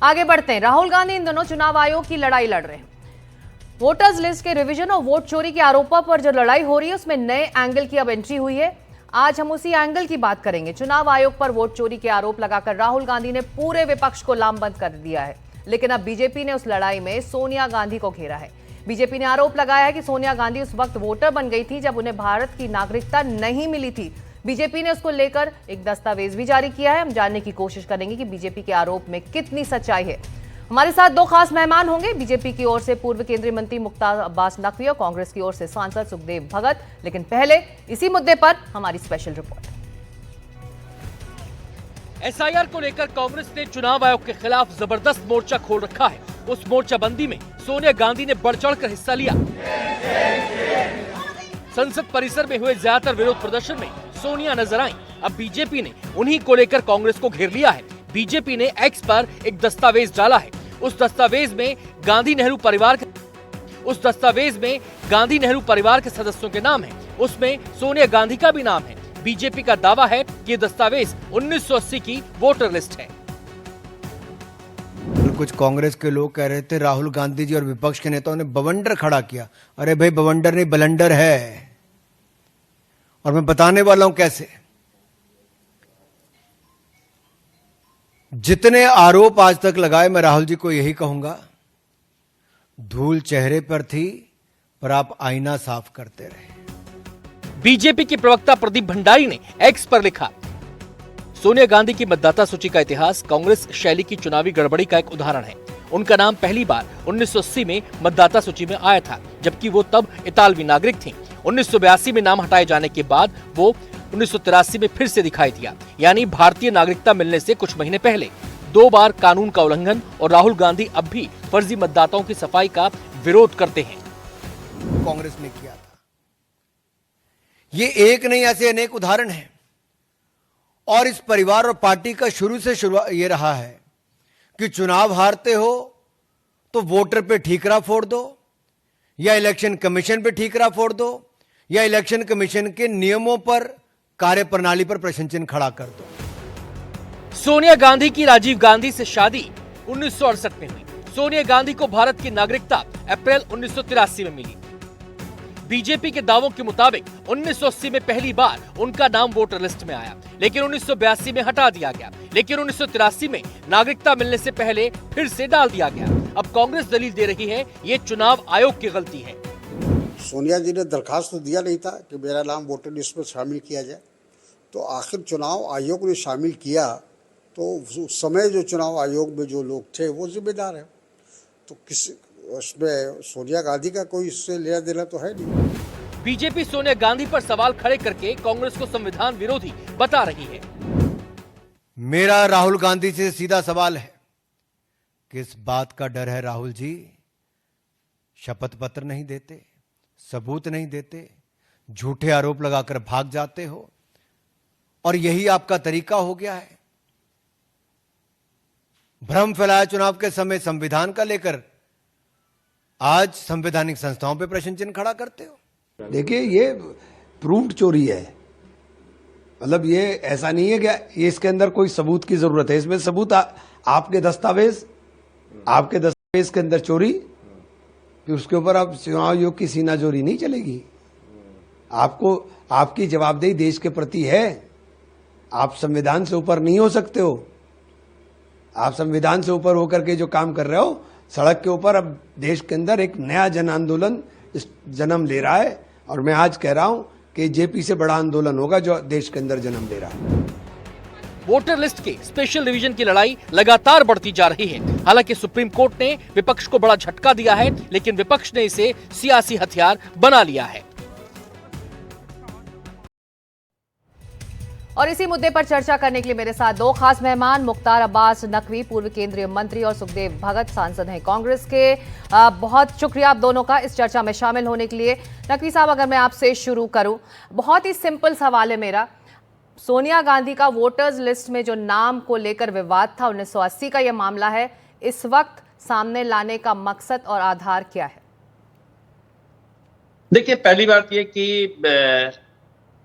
आगे बढ़ते हैं। राहुल गांधी इन दोनों चुनाव आयोग की लड़ाई लड़ रहे हैं। वोटर्स लिस्ट के रिवीजन और वोट चोरी के आरोपों पर जो लड़ाई हो रही है उसमें नए एंगल की अब एंट्री हुई है। आज हम उसी एंगल की बात करेंगे। चुनाव आयोग पर वोट चोरी के आरोप लगाकर राहुल गांधी ने पूरे विपक्ष को लामबंद कर दिया है, लेकिन अब बीजेपी ने उस लड़ाई में सोनिया गांधी को घेरा है। बीजेपी ने आरोप लगाया है कि सोनिया गांधी उस वक्त वोटर बन गई थी जब उन्हें भारत की नागरिकता नहीं मिली थी। बीजेपी ने उसको लेकर एक दस्तावेज भी जारी किया है। हम जानने की कोशिश करेंगे कि बीजेपी के आरोप में कितनी सच्चाई है। हमारे साथ दो खास मेहमान होंगे। बीजेपी की ओर से पूर्व केंद्रीय मंत्री मुख्तार अब्बास नकवी और कांग्रेस की ओर से सांसद सुखदेव भगत। लेकिन पहले इसी मुद्दे पर हमारी स्पेशल रिपोर्ट। एसआईआर को लेकर कांग्रेस ने चुनाव आयोग के खिलाफ जबरदस्त मोर्चा खोल रखा है। उस मोर्चाबंदी में सोनिया गांधी ने बढ़ चढ़कर हिस्सा लिया। संसद परिसर में हुए ज्यादातर विरोध प्रदर्शन में सोनिया नजर आई। अब बीजेपी ने उन्हीं को लेकर कांग्रेस को घेर लिया है। बीजेपी ने एक्स पर एक दस्तावेज डाला है। उस दस्तावेज में गांधी नेहरू परिवार के सदस्यों के नाम है। उसमें सोनिया गांधी का भी नाम है। बीजेपी का दावा है कि ये दस्तावेज 1980 की वोटर लिस्ट है। कुछ कांग्रेस के लोग कह रहे थे राहुल गांधी जी और विपक्ष के नेताओं ने बवंडर खड़ा किया। अरे भाई, बवंडर नहीं, बलंडर है, और मैं बताने वाला हूं कैसे। जितने आरोप आज तक लगाए, मैं राहुल जी को यही कहूंगा, धूल चेहरे पर थी पर आप आईना साफ करते रहे। बीजेपी के प्रवक्ता प्रदीप भंडारी ने एक्स पर लिखा, सोनिया गांधी की मतदाता सूची का इतिहास कांग्रेस शैली की चुनावी गड़बड़ी का एक उदाहरण है। उनका नाम पहली बार 1980 में मतदाता सूची में आया था, जबकि वो तब इतालवी नागरिक थी। 1982 में नाम हटाए जाने के बाद वो 1983 में फिर से दिखाई दिया, यानी भारतीय नागरिकता मिलने से कुछ महीने पहले। 2 बार कानून का उल्लंघन, और राहुल गांधी अब भी फर्जी मतदाताओं की सफाई का विरोध करते हैं। कांग्रेस ने किया था। ये एक नहीं, ऐसे अनेक उदाहरण हैं। और इस परिवार और पार्टी का शुरू से ये रहा है कि चुनाव हारते हो तो वोटर पे ठीकरा फोड़ दो, या इलेक्शन कमीशन पे ठीकरा फोड़ दो, या इलेक्शन कमीशन के नियमों पर, कार्यप्रणाली पर प्रश्न चिन्ह खड़ा कर दो। सोनिया गांधी की राजीव गांधी से शादी 1968 में हुई। सोनिया गांधी को भारत की नागरिकता अप्रैल 1983 में मिली। बीजेपी के दावों के मुताबिक 1980 में पहली बार उनका नाम वोटर लिस्ट में आया, लेकिन 1982 में हटा दिया गया। लेकिन 1983 में नागरिकता मिलने से पहले फिर से डाल दिया गया। अब कांग्रेस दलील दे रही है ये चुनाव आयोग की गलती है। सोनिया जी ने दरखास्त तो दिया नहीं था कि मेरा नाम वोटर लिस्ट में शामिल किया जाए, तो आखिर चुनाव आयोग ने शामिल किया, तो उस समय जो चुनाव आयोग में जो लोग थे वो जिम्मेदार है। तो उसमें सोनिया गांधी का कोई इससे लेना देना तो है नहीं। बीजेपी सोनिया गांधी पर सवाल खड़े करके कांग्रेस को संविधान विरोधी बता रही है। मेरा राहुल गांधी से सीधा सवाल है, किस बात का डर है राहुल जी? शपथ पत्र नहीं देते, सबूत नहीं देते, झूठे आरोप लगाकर भाग जाते हो, और यही आपका तरीका हो गया है। भ्रम फैलाया चुनाव के समय संविधान का लेकर, आज संवैधानिक संस्थाओं पे प्रश्न चिन्ह खड़ा करते हो। देखिए, ये प्रूव्ड चोरी है। मतलब ये ऐसा नहीं है कि इसके अंदर कोई सबूत की जरूरत है। इसमें सबूत आपके दस्तावेज के अंदर चोरी, फिर उसके ऊपर आप चुनाव आयोग की सीनाजोरी नहीं चलेगी। आपको आपकी जवाबदेही देश के प्रति है। आप संविधान से ऊपर नहीं हो सकते हो। आप संविधान से ऊपर होकर के जो काम कर रहे हो, सड़क के ऊपर अब देश के अंदर एक नया जन आंदोलन जन्म ले रहा है, और मैं आज कह रहा हूं कि जेपी से बड़ा आंदोलन होगा जो देश के अंदर जन्म ले रहा है। वोटर लिस्ट के स्पेशल डिवीजन की लड़ाई लगातार बढ़ती जा रही है। हालांकि सुप्रीम कोर्ट ने विपक्ष को बड़ा झटका दिया है, लेकिन विपक्ष ने इसे सियासी हथियार बना लिया है। और इसी मुद्दे पर चर्चा करने के लिए मेरे साथ दो खास मेहमान, मुख्तार अब्बास नकवी पूर्व केंद्रीय मंत्री और सुखदेव भगत सांसद हैं कांग्रेस के। बहुत शुक्रिया आप दोनों का इस चर्चा में शामिल होने के लिए। नकवी साहब, अगर मैं आपसे शुरू करूं, बहुत ही सिंपल सवाल है मेरा। सोनिया गांधी का वोटर्स लिस्ट में जो नाम को लेकर विवाद था, 1980 का यह मामला है, इस वक्त सामने लाने का मकसद और आधार क्या है? देखिए, पहली बात यह कि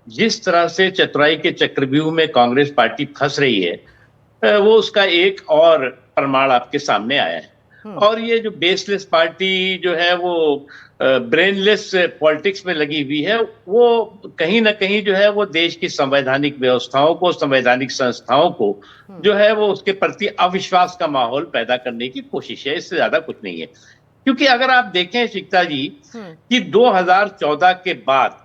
जिस तरह से चतुराई के चक्रव्यूह में कांग्रेस पार्टी फंस रही है, वो उसका एक और प्रमाण आपके सामने आया है। और ये जो बेसलेस पार्टी जो है वो ब्रेनलेस पॉलिटिक्स में लगी हुई है, वो कहीं ना कहीं जो है वो देश की संवैधानिक व्यवस्थाओं को, संवैधानिक संस्थाओं को जो है वो उसके प्रति अविश्वास का माहौल पैदा करने की कोशिश है, इससे ज्यादा कुछ नहीं है। क्योंकि अगर आप देखें शिक्षा जी कि 2014 के बाद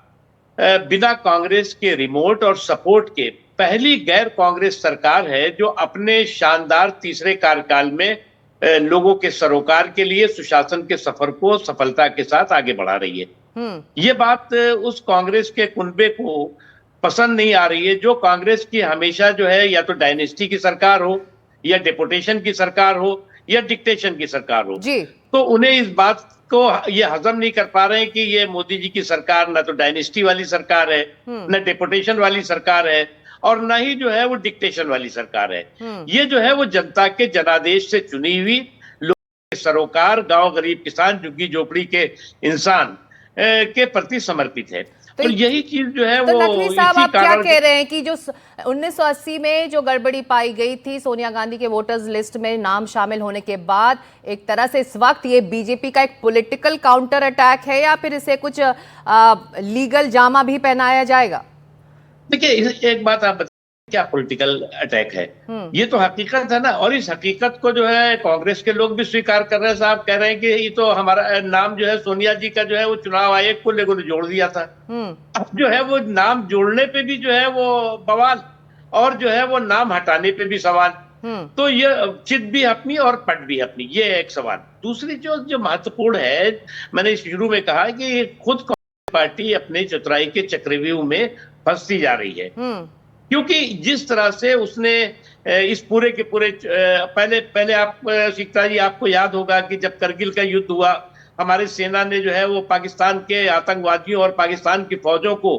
बिना कांग्रेस के रिमोट और सपोर्ट के पहली गैर कांग्रेस सरकार है जो अपने शानदार तीसरे कार्यकाल में लोगों के सरोकार के लिए सुशासन के सफर को सफलता के साथ आगे बढ़ा रही है। ये बात उस कांग्रेस के कुनबे को पसंद नहीं आ रही है जो कांग्रेस की हमेशा जो है या तो डायनेस्टी की सरकार हो, या डेपुटेशन की सरकार हो, या डिक्टेशन की सरकार हो जी। तो उन्हें इस बात को ये हजम नहीं कर पा रहे हैं कि ये मोदी जी की सरकार ना तो डायनेस्टी वाली सरकार है, ना डेपुटेशन वाली सरकार है, और ना ही जो है वो डिक्टेशन वाली सरकार है। ये जो है वो जनता के जनादेश से चुनी हुई लोगों के सरोकार, गांव गरीब किसान, झुग्गी झोपड़ी के इंसान के प्रति समर्पित है। तो यही चीज जो है तो वो नकवी साहब, इसी आप क्या कारण कह रहे हैं कि जो 1980 में जो गड़बड़ी पाई गई थी सोनिया गांधी के वोटर्स लिस्ट में नाम शामिल होने के बाद, एक तरह से इस वक्त ये बीजेपी का एक पॉलिटिकल काउंटर अटैक है, या फिर इसे कुछ लीगल जामा भी पहनाया जाएगा? देखिए, एक बात आप बताइए, क्या पॉलिटिकल अटैक है? ये तो हकीकत है ना, और इस हकीकत को जो है कांग्रेस के लोग भी स्वीकार कर रहे हैं। साहब कह रहे हैं कि ये तो हमारा नाम जो है सोनिया जी का जो है वो चुनाव आयोग को लेकर जोड़ दिया था। अब जो है वो नाम जोड़ने पे भी जो है वो बवाल, और जो है वो नाम हटाने पे भी सवाल। तो ये चित भी अपनी और पट भी अपनी, ये एक सवाल। दूसरी जो महत्वपूर्ण है, मैंने शुरू में कहा कि खुद कांग्रेस पार्टी अपने चतुराई के चक्रव्यूह में फंसती जा रही है। क्योंकि जिस तरह से उसने इस पूरे के पूरे पहले आप शिक्षा जी, आपको याद होगा कि जब करगिल का युद्ध हुआ, हमारी सेना ने जो है वो पाकिस्तान के आतंकवादियों और पाकिस्तान की फौजों को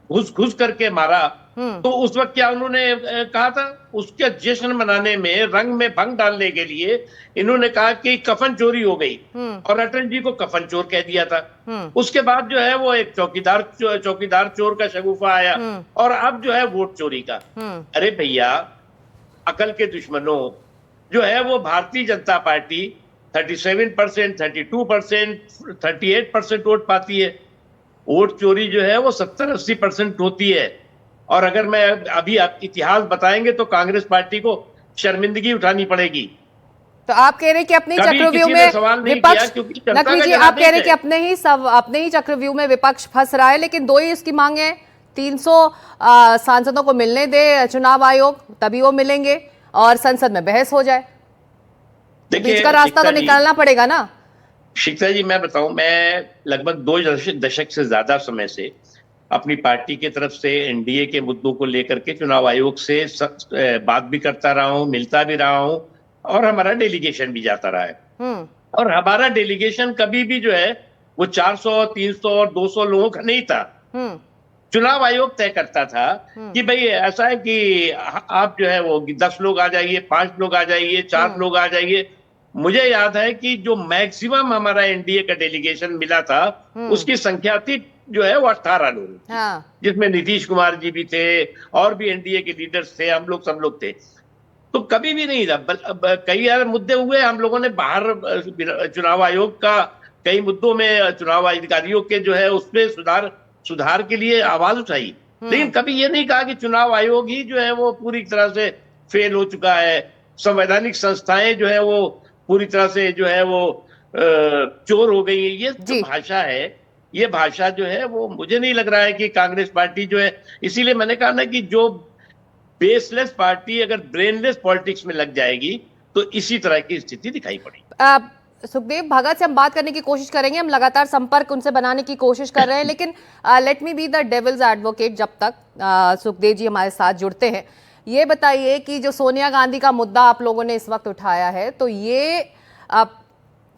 घुस करके मारा। तो उस वक्त क्या उन्होंने कहा था? उसके जश्न मनाने में, रंग में भंग डालने के लिए इन्होंने कहा कि कफन चोरी हो गई, और अटल जी को कफन चोर कह दिया था। उसके बाद जो है वो एक चौकीदार चोर का शगुफा आया, और अब जो है वोट चोरी का। अरे भैया, अकल के दुश्मनों, जो है वो भारतीय जनता पार्टी 37%, 32%, 38% वोट पाती है। वोट चोरी जो है वो 70-80% होती है। और अगर मैं अभी आप इतिहास बताएंगे तो कांग्रेस पार्टी को शर्मिंदगी उठानी पड़ेगी। तो आप कह रहे हैं कि अपनी चक्रव्यूह में विपक्ष, नकवी जी आप कह रहे हैं कि अपने ही चक्रव्यूह में विपक्ष फंस रहा है, लेकिन दो ही इसकी मांगे हैं, 300 सांसदों को मिलने दे चुनाव आयोग, तभी वो मिलेंगे और संसद में बहस हो जाए। बीच का रास्ता तो निकालना पड़ेगा ना। शिक्षा जी, मैं बताऊं, मैं लगभग 2 दशक से ज्यादा समय से अपनी पार्टी की तरफ से एनडीए के मुद्दों को लेकर के चुनाव आयोग से बात भी करता रहा हूं, मिलता भी रहा हूं, और हमारा डेलीगेशन भी जाता रहा है। और हमारा डेलीगेशन कभी भी जो है वो 400, 300 और 200 लोगों का नहीं था। चुनाव आयोग तय करता था कि भाई ऐसा है कि आप जो है वो 10 लोग आ जाइए, 5 लोग आ जाइए, 4 लोग आ जाइए। मुझे याद है कि जो मैक्सिमम हमारा एनडीए का डेलीगेशन मिला था, उसकी संख्या थी जो है वो 18 लोग, जिसमें नीतीश कुमार जी भी थे, और भी एनडीए के लीडर्स थे, हम लोग सब लोग थे। तो कभी भी नहीं था। कई यार मुद्दे हुए, हम लोगों ने बाहर चुनाव आयोग का कई मुद्दों में चुनाव अधिकारियों के जो है उसमें सुधार के लिए आवाज उठाई, लेकिन कभी ये नहीं कहा कि चुनाव आयोग ही जो है वो पूरी तरह से फेल हो चुका है, संवैधानिक संस्थाएं जो है वो पूरी तरह से जो है वो चोर हो गई है। ये जो भाषा है, ये भाषा जो है वो मुझे नहीं लग रहा है कि कांग्रेस पार्टी जो है, इसीलिए मैंने कहा ना कि जो बेसलेस पार्टी अगर ब्रेनलेस पॉलिटिक्स में लग जाएगी तो इसी तरह की स्थिति दिखाई पड़ेगी। सुखदेव भगत से हम बात करने की कोशिश करेंगे, हम लगातार संपर्क उनसे बनाने की कोशिश कर रहे हैं, लेकिन let me be the devil's advocate जब तक सुखदेव जी हमारे साथ जुड़ते हैं। ये बताइए कि जो सोनिया गांधी का मुद्दा आप लोगों ने इस वक्त उठाया है, तो ये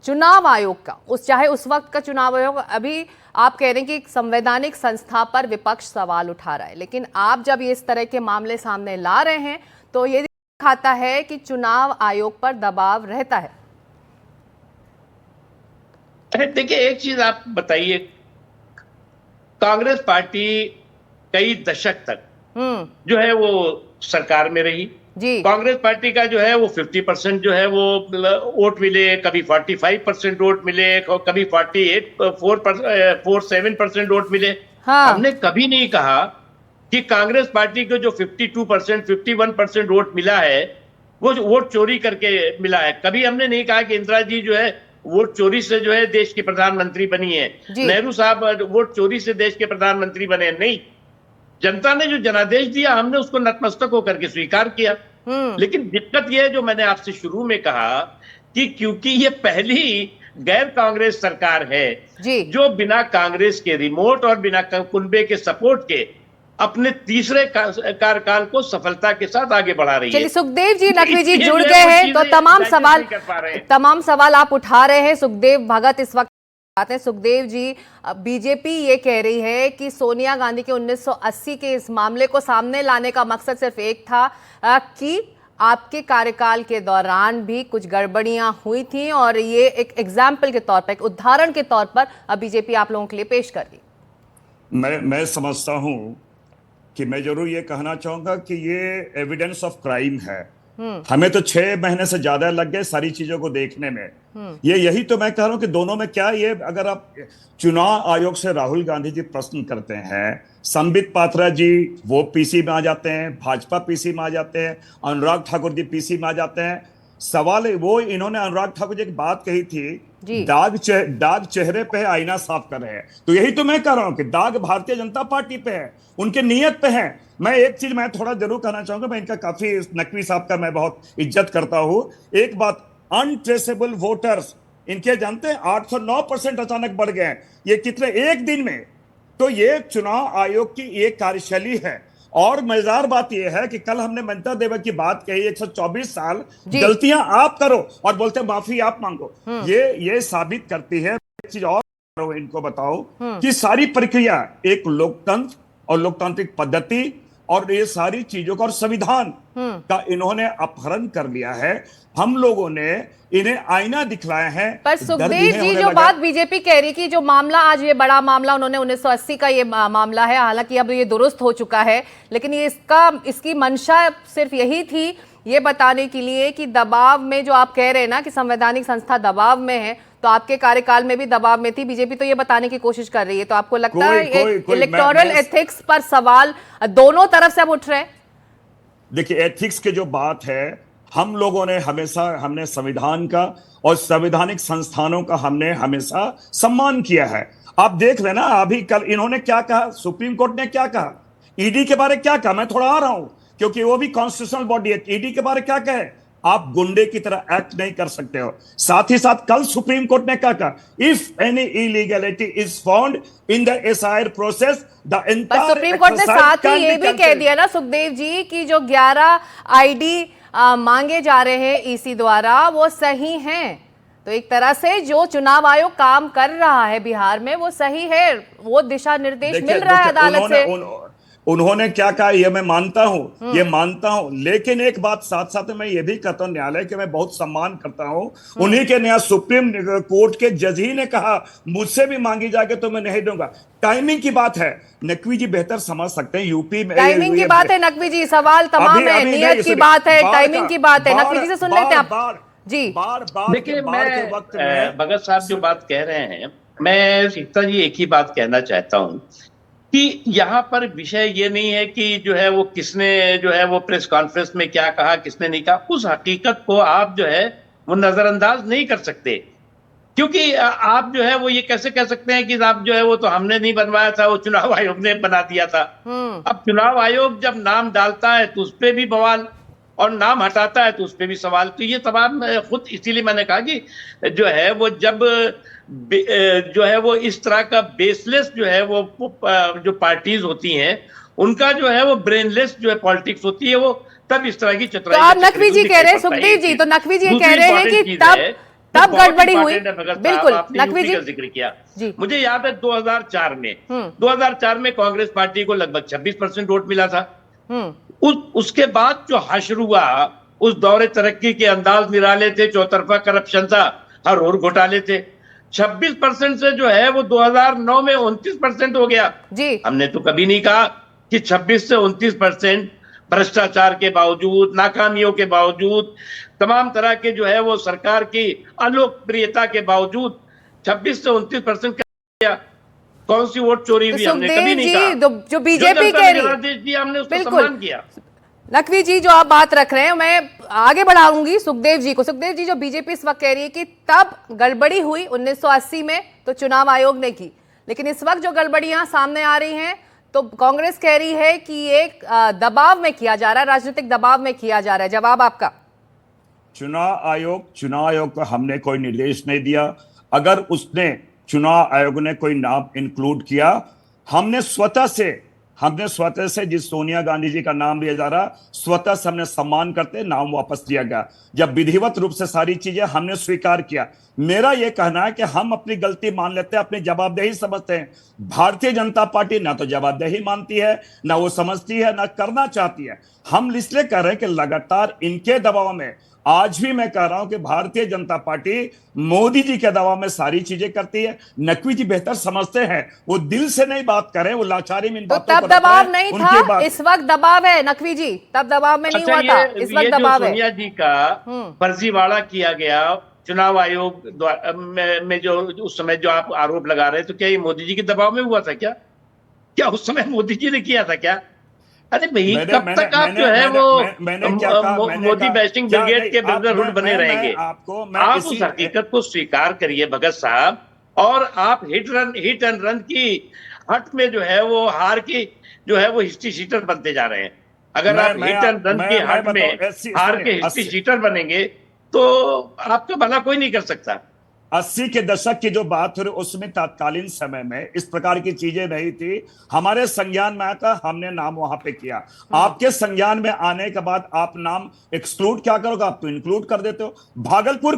चुनाव आयोग का, चाहे उस वक्त का चुनाव आयोग, अभी आप कह रहे हैं कि एक संवैधानिक संस्था पर विपक्ष सवाल उठा रहा है, लेकिन आप जब ये इस तरह के मामले सामने ला रहे हैं तो ये दिखाता है कि चुनाव आयोग पर दबाव रहता है। देखिए, एक चीज आप बताइए, कांग्रेस पार्टी कई दशक तक जो है वो सरकार में रही, जी। कांग्रेस पार्टी का जो है वो 50% जो है वो वोट मिले, कभी 45% वोट मिले, कभी 47% वोट मिले। हाँ। हमने कभी नहीं कहा कि कांग्रेस पार्टी को जो 52%, 51% वोट मिला है वो वोट चोरी करके मिला है। कभी हमने नहीं कहा कि इंदिरा जी जो है वोट चोरी से जो है देश की प्रधानमंत्री बनी है, जी। नेहरू साहब वोट चोरी से देश के प्रधानमंत्री बने। नहीं, जनता ने जो जनादेश दिया हमने उसको नतमस्तक होकर के स्वीकार किया। लेकिन दिक्कत यह है जो मैंने आपसे शुरू में कहा कि क्योंकि ये पहली गैर कांग्रेस सरकार है जी। जो बिना कांग्रेस के रिमोट और बिना कुनबे के सपोर्ट के अपने तीसरे कार्यकाल को सफलता के साथ आगे बढ़ा रही है। चलिए सुखदेव जी, नकवी जी इसलिए जुड़ जो है गए वो हैं, तो चीजें तमाम सवाल आप उठा रहे हैं। सुखदेव भगत इस वक्त आते हैं। सुखदेव जी, बीजेपी ये कह रही है कि सोनिया गांधी के 1980 के इस मामले को सामने लाने का मकसद सिर्फ एक था कि आपके कार्यकाल के दौरान भी कुछ गड़बड़ियां हुई थी, और ये एक एग्जाम्पल के तौर पर, एक उदाहरण के तौर पर बीजेपी आप लोगों के लिए पेश कर रही। मैं समझता हूं कि मैं जरूर ये कहना चाहूंगा कि ये एविडेंस ऑफ क्राइम है। हमें तो 6 महीने से ज्यादा लग गए सारी चीजों को देखने में। यही तो मैं कह रहा हूं कि दोनों में क्या, ये अगर आप चुनाव आयोग से राहुल गांधी जी प्रश्न करते हैं, संबित पात्रा जी वो पीसी में आ जाते हैं, भाजपा पीसी में आ जाते हैं, अनुराग ठाकुर जी पीसी में आ जाते हैं। सवाल वो, इन्होंने अनुराग ठाकुर जी एक बात कही थी, दाग चेहरे पे है, आईना साफ कर रहे हैं। तो यही तो मैं कह रहा हूं कि दाग भारतीय जनता पार्टी पे है, उनके नियत पे है। मैं एक चीज मैं थोड़ा जरूर कहना चाहूंगा, मैं इनका काफी, नकवी साहब का मैं बहुत इज्जत करता हूं। एक बात, अनट्रेसेबल वोटर्स इनके जानते हैं 809% अचानक बढ़ गए। ये कितने एक दिन में? तो ये चुनाव आयोग की एक कार्यशैली है। और मजेदार बात यह है कि कल हमने ममता देवी की बात कही, 124 साल गलतियां आप करो और बोलते माफी आप मांगो। ये साबित करती है। एक चीज और इनको बताओ कि सारी प्रक्रिया एक लोकतंत्र और लोकतांत्रिक पद्धति और ये सारी चीजों का और संविधान का इन्होंने अपहरण कर लिया है। हम लोगों ने इन्हें आईना दिखलाया है। पर सुखदेव जी, जो बात बीजेपी कह रही कि जो मामला आज, ये बड़ा मामला उन्होंने 1980 का ये मामला है, हालांकि अब ये दुरुस्त हो चुका है, लेकिन ये इसकी मंशा सिर्फ यही थी, ये बताने के लिए कि दबाव में, जो आप कह रहे हैं ना कि संवैधानिक संस्था दबाव में है, तो आपके कार्यकाल में भी दबाव में थी। बीजेपी तो ये बताने की कोशिश कर रही है। तो आपको लगता है इलेक्टोरल एथिक्स पर सवाल दोनों तरफ से अब उठ रहे हैं? देखिए, एथिक्स की जो बात है, हम लोगों ने हमने संविधान का और संवैधानिक संस्थानों का हमने हमेशा सम्मान किया है। आप देख रहे ना, अभी कल इन्होंने क्या कहा, सुप्रीम कोर्ट ने क्या कहा, ईडी के बारे क्या कहा। मैं थोड़ा आ रहा हूं क्योंकि वो भी कॉन्स्टिट्यूशनल बॉडी है। ईडी के बारे क्या कहे, आप गुंडे की तरह एक्ट नहीं कर सकते हो। साथ ही साथ कल सुप्रीम कोर्ट ने क्या कहा, if any illegality is found in the SIR process the entire. Supreme court ने साथ ही ये भी कह दिया ना सुखदेव जी कि जो 11 आईडी मांगे जा रहे हैं ईसी द्वारा वो सही हैं। तो एक तरह से जो चुनाव आयोग काम कर रहा है बिहार में वो सही है, वो दिशा निर्देश मिल रहा है अदालत से। उन्होंने क्या कहा ये मैं मानता हूं, लेकिन एक बात साथ साथ मैं ये भी कहता हूं, न्यायालय के मैं बहुत सम्मान करता हूं। उन्हीं के नया सुप्रीम कोर्ट के जज ही ने कहा मुझसे भी मांगी जाके तो मैं नहीं दूंगा। टाइमिंग की बात है, नकवी जी बेहतर समझ सकते हैं। यूपी में टाइमिंग की बात है नकवी जी, सवाल तमाम है, नियत की बात है, टाइमिंग की बात है। नकवी जी से सुन लेते हैं आप जी। देखिए, मैं भगत साहब जो बात कह रहे हैं, मैं सीता जी एक ही बात कहना चाहता हूं कि यहाँ पर विषय ये नहीं है कि जो है वो किसने जो है वो प्रेस कॉन्फ्रेंस में क्या कहा, किसने नहीं कहा। उस हकीकत को आप जो है वो नजरअंदाज नहीं कर सकते, क्योंकि आप जो है वो ये कैसे कह सकते हैं कि आप जो है वो तो हमने नहीं बनवाया था, वो चुनाव आयोग ने बना दिया था। अब चुनाव आयोग जब नाम डालता है तो उस पर भी बवाल, और नाम हटाता है तो उस पर भी सवाल। तो ये तमाम खुद, इसीलिए मैंने कहा कि जो है वो जब जो है वो इस तरह का बेसलेस जो है वो जो पार्टीज होती हैं, उनका जो है वो ब्रेनलेस जो है पॉलिटिक्स होती है, वो तब इस तरह की चतुराई। तो आप नकवी जी कह रहे हैं, सुखदेव जी, तो नकवी जी कह रहे हैं कि तब गड़बड़ी हुई। बिल्कुल, नकवी जी जिक्र किया जी। मुझे याद है 2004 में कांग्रेस पार्टी को लगभग 26% वोट मिला था। उसके बाद जो हश्र हुआ, उस दौरे तरक्की के अंदाज निराले थे, चौतरफा करप्शन था, हर और घोटाले थे। 26% से जो है वो 2009 में 29% हो गया जी। हमने तो कभी नहीं कहा कि 26 से 29% भ्रष्टाचार के बावजूद, नाकामियों के बावजूद, तमाम तरह के जो है वो सरकार की अलोकप्रियता के बावजूद 26 से 29% किया। कौन सी वोट चोरी तो हुई हमने कभी सुखदेव नहीं जी कहा। जो बीजेपी जनता कह ने रही है, जनादेश दिया, हमने उसको बिल्कुल। सम्मान किया। नकवी जी जो आप बात रख रहे हैं, मैं आगे बढ़ाऊंगी सुखदेव जी को। सुखदेव जी, जो बीजेपी इस वक्त कह रही है कि तब गड़बड़ी हुई 1980 में तो चुनाव आयोग ने की, लेकिन इस वक्त जो गड़बड़ियां सामने आ रही हैं तो कांग्रेस कह रही है कि एक दबाव में किया जा रहा है, राजनीतिक दबाव में किया जा रहा है। जवाब आपका? चुनाव आयोग को हमने कोई निर्देश नहीं दिया। अगर उसने चुनाव आयोग ने कोई नाम इंक्लूड किया, हमने स्वतः से जिस सोनिया गांधी जी का नाम लिया जा रहा, स्वतः से हमने सम्मान करते नाम वापस दिया गया। जब विधिवत रूप से सारी चीजें हमने स्वीकार किया, मेरा यह कहना है कि हम अपनी गलती मान लेते हैं, अपनी जवाबदेही समझते हैं। भारतीय जनता पार्टी ना तो जवाबदेही मानती है, ना वो समझती है, ना करना चाहती है। हम इसलिए कह रहे हैं कि लगातार इनके दबाव में, आज भी मैं कह रहा हूं कि भारतीय जनता पार्टी मोदी जी के दबाव में सारी चीजें करती है। नकवी जी बेहतर समझते हैं, वो दिल से नहीं बात करें, वो लाचारी में इन तो बातों तब को रखते दबाव हैं। नहीं उनकी था, बात- इस वक्त दबाव है नकवी जी, तब दबाव में नहीं हुआ था, इस ये वक्त जो दबाव है। सोनिया जी का फर्जीवाड़ा किया गया चुनाव आयोग में जो उस समय जो आप आरोप लगा रहे हैं, तो क्या ये मोदी जी के दबाव में हुआ था? क्या उस समय मोदी जी ने किया था क्या? अरे भाई, कब तक आप जो है वो मोदी बैशिंग ब्रिगेड के ब्रदरहुड बने रहेंगे? आप उस हकीकत को स्वीकार करिए भगत साहब, और आप हिट एंड रन की हट में जो है वो हार की जो है वो हिस्ट्री शीटर बनते जा रहे हैं। अगर आप हिट एंड रन की हट में हार के हिस्ट्री शीटर बनेंगे तो आपका भला कोई नहीं कर सकता। 80 के दशक की जो बात हो रही, उसमें तत्कालीन समय में इस प्रकार की चीजें नहीं थी। हमारे संज्ञान में आता, हमने नाम वहां पे किया। आपके संज्ञान में आने के बाद आप नाम एक्सक्लूड क्या करोगे? आप तो इंक्लूड कर देते हो। भागलपुर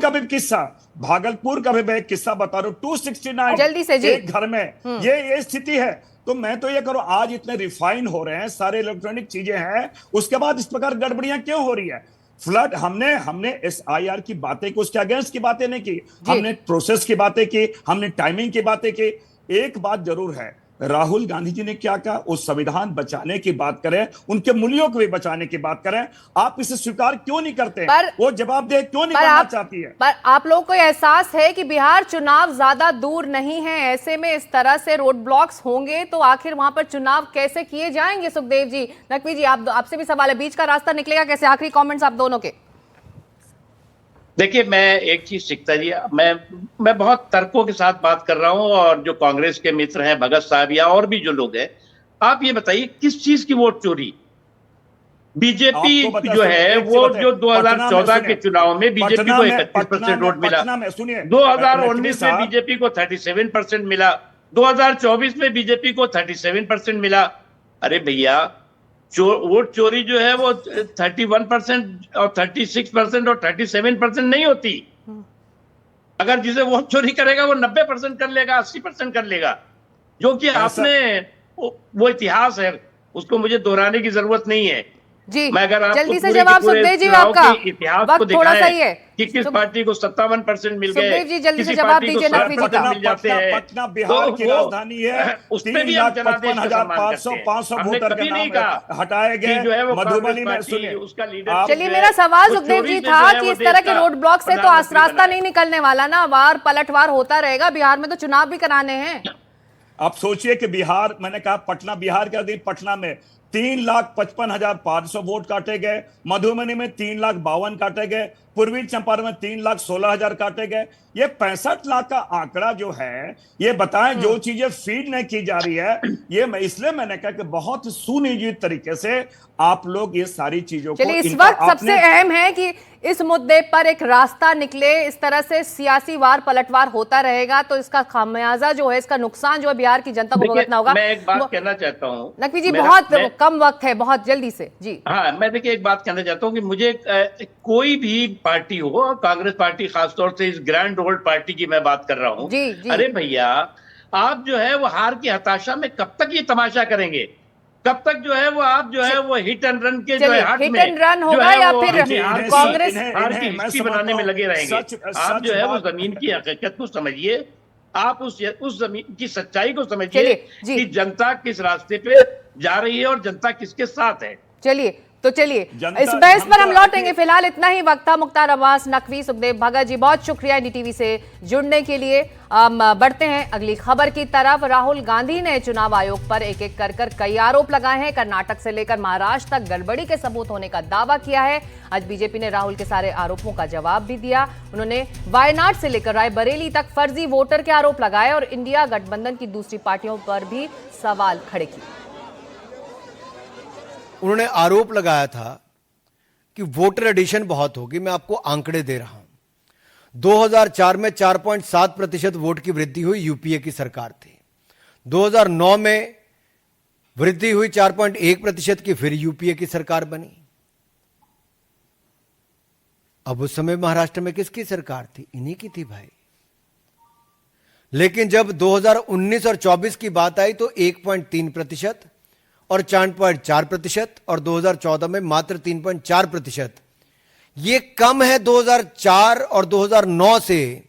का भी मैं एक किस्सा बता रहा हूं। 269 जल्दी से जी। एक घर में ये स्थिति है। तो मैं तो ये करूं, आज इतने रिफाइन हो रहे हैं, सारे इलेक्ट्रॉनिक चीजें हैं, उसके बाद इस प्रकार गड़बड़ियां क्यों हो रही है? फ्लड हमने SIR की बातें की, उसके अगेंस्ट की बातें नहीं की। हमने प्रोसेस की बातें की, हमने टाइमिंग की बातें की। एक बात जरूर है, राहुल गांधी जी ने क्या कहा, वो संविधान बचाने की बात करें, उनके मूल्यों को भी बचाने की बात करें। आप इसे स्वीकार क्यों नहीं करते? वो जवाबदेह क्यों नहीं बनना चाहती है? पर आप लोगों को एहसास है कि बिहार चुनाव ज्यादा दूर नहीं है, ऐसे में इस तरह से रोड ब्लॉक्स होंगे तो आखिर वहां पर चुनाव कैसे किए जाएंगे? सुखदेव जी, नकवी जी, आपसे भी सवाल है, बीच का रास्ता निकलेगा कैसे? आखिरी कॉमेंट्स आप दोनों के। देखिए, मैं एक चीज सीखता जी, मैं बहुत तर्कों के साथ बात कर रहा हूं, और जो कांग्रेस के मित्र हैं, भगत साहब या और भी जो लोग हैं, आप ये बताइए किस चीज की वोट चोरी? बीजेपी जो है वो जो 2014 के चुनाव में बीजेपी को 31% वोट मिला, 2019 में बीजेपी को 37% मिला, 2024 में बीजेपी को 37% मिला। अरे भैया, वोट चोरी जो है वो 31% और 36% और 37% नहीं होती। अगर जिसे वोट चोरी करेगा वो 90% कर लेगा, 80% कर लेगा, जो कि आपने वो इतिहास है, उसको मुझे दोहराने की जरूरत नहीं है जी। मैं अगर आपको जल्दी से जवाब सुखदेव जी, आपका इतिहास को थोड़ा सा ही है कि किस पार्टी को 57% मिल गए, सुखदेव जी जल्दी से जवाब दीजिए नकवी जी का। मिल जाते हैं। पटना बिहार की राजधानी है, उसमें भी हम जनादेश का सम्मान करते हैं। 500 हमने वोटर कभी के नहीं नाम कहा हटाए गए। जो है वो मधुबनी में कांग्रेस सुनिए, पार्टी, उसका लीडर। चलिए, मेरा सवाल सुखदेव जी था कि इस तरह के रोड ब्लॉक से तो रास्ता नहीं निकलने वाला ना, वार पलटवार होता रहेगा, बिहार में तो चुनाव भी कराने हैं। आप सोचिए कि बिहार, मैंने कहा पटना बिहार कर दी, पटना में 3,55,500 वोट काटे गए, मधुबनी में 3,52,000 काटे गए, पूर्वी चंपारण में 3,16,000 काटे गए। ये 65 लाख का आंकड़ा जो है, ये बताएं, जो चीजें फीड नहीं की जा रही है, ये इसलिए मैंने कहा कि बहुत सुनियोजित तरीके से आप लोग ये सारी चीजों को, चलिए, इस वक्त सबसे अहम है कि इस मुद्दे पर एक रास्ता निकले। इस तरह से सियासी वार पलटवार होता रहेगा तो इसका खामियाजा जो है, इसका नुकसान जो है बिहार की जनता को भुगतना होगा। मैं एक बात कहना चाहता हूँ नकवी जी, बहुत कम वक्त है, बहुत जल्दी से जी। हाँ, मैं देखिए एक बात कहना चाहता हूँ कि मुझे कोई भी पार्टी हो, कांग्रेस पार्टी खासतौर से इस ग्रैंड ओल्ड पार्टी की मैं बात कर रहा हूँ, अरे भैया, आप जो है वो हार की हताशा में कब तक ये तमाशा करेंगे? कब तक जो है वो आप जो है वो हिट एंड रन के जो है हट में हिट एंड रन होगा या फिर कांग्रेस हार की हिस्ट्री बनाने में लगे रहेंगे? आप जो है वो जमीन की हकीकत को समझिए, आप उस जमीन की सच्चाई को समझिए कि जनता किस रास्ते पे जा रही है और जनता किसके साथ है। चलिए, तो चलिए जनता- इस बहस हम पर तो हम लौटेंगे, आगे- फिलहाल इतना ही वक्त था। मुख्तार अब्बास नकवी, सुखदेव भगत जी, बहुत शुक्रिया एनडीटीवी से जुड़ने के लिए। हम बढ़ते हैं अगली खबर की तरफ। राहुल गांधी ने चुनाव आयोग पर एक एक कर कई आरोप लगाए हैं। कर्नाटक से लेकर महाराष्ट्र तक गड़बड़ी के सबूत होने का दावा किया है। आज बीजेपी ने राहुल के सारे आरोपों का जवाब भी दिया। उन्होंने वायनाड से लेकर रायबरेली तक फर्जी वोटर के आरोप लगाए और इंडिया गठबंधन की दूसरी पार्टियों पर भी सवाल खड़े किए। उन्होंने आरोप लगाया था कि वोटर एडिशन बहुत होगी। मैं आपको आंकड़े दे रहा हूं। 2004 में 4.7% वोट की वृद्धि हुई, यूपीए की सरकार थी। 2009 में वृद्धि हुई 4.1% की, फिर यूपीए की सरकार बनी। अब उस समय महाराष्ट्र में किसकी सरकार थी? इन्हीं की थी भाई। लेकिन जब 2019 और 24 की बात आई तो 1.3% और 4.4% और 2014 में मात्र 3.4%। ये कम है 2004 और 2009 से।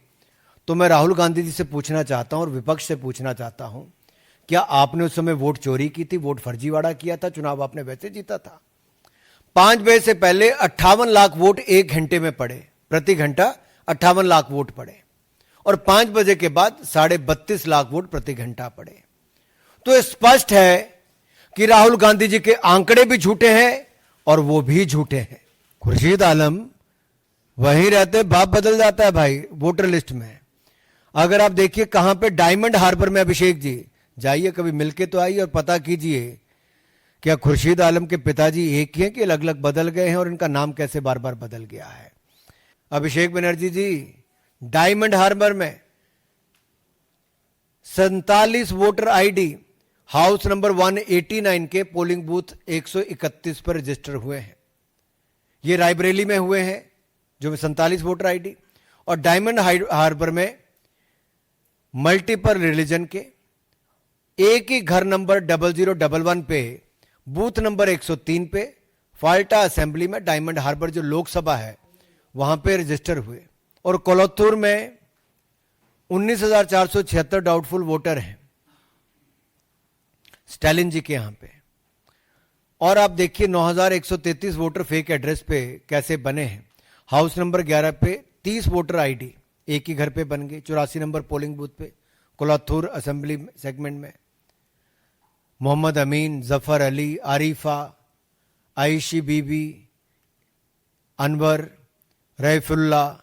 तो मैं राहुल गांधी जी से पूछना चाहता हूं और विपक्ष से पूछना चाहता हूं, क्या आपने उस समय वोट चोरी की थी, वोट फर्जीवाड़ा किया था? चुनाव आपने वैसे जीता था। 5 बजे से पहले 58 लाख वोट 1 घंटे में पड़े, प्रति घंटा 58 लाख वोट पड़े, और 5 बजे के बाद 32.5 लाख वोट प्रति घंटा पड़े। तो स्पष्ट है कि राहुल गांधी जी के आंकड़े भी झूठे हैं और वो भी झूठे हैं। खुर्शीद आलम वहीं रहते, बाप बदल जाता है भाई वोटर लिस्ट में। अगर आप देखिए कहां पे, डायमंड हार्बर में। अभिषेक जी जाइए, कभी मिलके तो आइए और पता कीजिए क्या खुर्शीद आलम के पिताजी एक ही हैं कि अलग अलग बदल गए हैं, और इनका नाम कैसे बार बार बदल गया है। अभिषेक बनर्जी जी, डायमंड हार्बर में 47 वोटर आईडी हाउस नंबर 189 के पोलिंग बूथ 131 पर रजिस्टर हुए हैं। ये रायबरेली में हुए हैं जो 47 वोटर आईडी, और डायमंड हार्बर में मल्टीपल रिलीजन के एक ही घर नंबर 0011 पे, बूथ नंबर 103 पे, फाल्टा असेंबली में, डायमंड हार्बर जो लोकसभा है वहां पे रजिस्टर हुए। और कोलत्तूर में 19,476 डाउटफुल वोटर हैं स्टालिन जी के यहां पे। और आप देखिए 9,133 वोटर फेक एड्रेस पे कैसे बने हैं। हाउस नंबर 11 पे 30 वोटर आईडी एक ही घर पे बन गए, 84 नंबर पोलिंग बूथ पे, कोलत्तूर असेंबली सेगमेंट में। मोहम्मद अमीन, जफर अली, आरिफा, आयशी बीबी, अनवर, रईफुल्ला,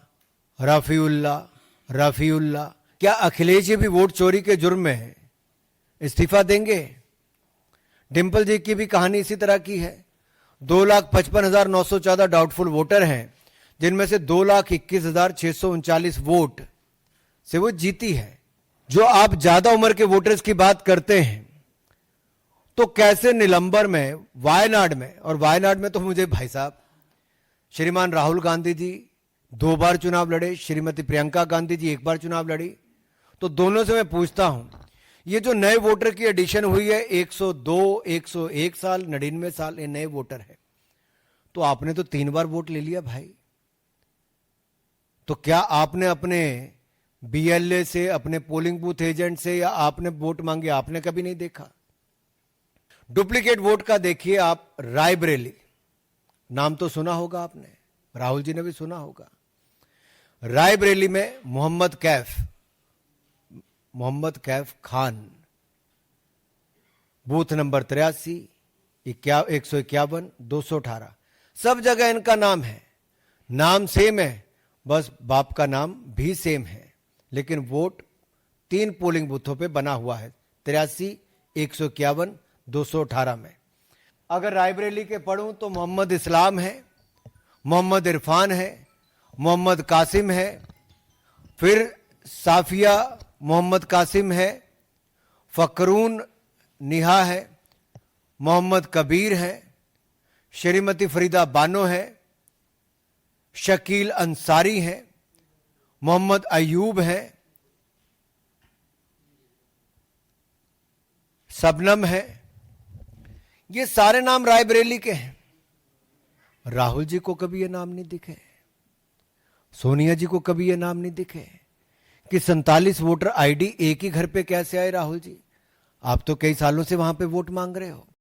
रफीउल्ला। क्या अखिलेश जी भी वोट चोरी के जुर्म में इस्तीफा देंगे? डिंपल जी की भी कहानी इसी तरह की है। 2,55,914 डाउटफुल वोटर हैं, जिनमें से 2,21,639 वोट से वो जीती है। जो आप ज्यादा उम्र के वोटर्स की बात करते हैं, तो कैसे निलंबर में, वायनाड में, और वायनाड में तो मुझे भाई साहब, श्रीमान राहुल गांधी जी 2 बार चुनाव लड़े, श्रीमती प्रियंका गांधी जी 1 बार चुनाव लड़ी। तो दोनों से मैं पूछता हूं, ये जो नए वोटर की एडिशन हुई है 102, 101 साल, 99 साल, ये नए वोटर है। तो आपने तो 3 बार वोट ले लिया भाई। तो क्या आपने अपने बीएलए से, अपने पोलिंग बूथ एजेंट से, या आपने वोट मांगे? आपने कभी नहीं देखा। डुप्लीकेट वोट का देखिए आप, रायबरेली नाम तो सुना होगा आपने, राहुल जी ने भी सुना होगा। रायबरेली में मोहम्मद कैफ खान, बूथ नंबर 83, 151, 218, सब जगह इनका नाम है। नाम सेम है, बस बाप का नाम भी सेम है, लेकिन वोट 3 पोलिंग बूथों पे बना हुआ है, 83, 151, 218 में। अगर रायबरेली के पढ़ूं तो मोहम्मद इस्लाम है, मोहम्मद इरफान है, मोहम्मद कासिम है, फिर साफिया मोहम्मद कासिम है, फकरून निहा है, मोहम्मद कबीर है, श्रीमती फरीदा बानो है, शकील अंसारी है, मोहम्मद अयूब है, सबनम है। ये सारे नाम रायबरेली के हैं। राहुल जी को कभी ये नाम नहीं दिखे, सोनिया जी को कभी ये नाम नहीं दिखे कि 47 वोटर आईडी एक ही घर पे कैसे आए। राहुल जी, आप तो कई सालों से वहां पे वोट मांग रहे हो।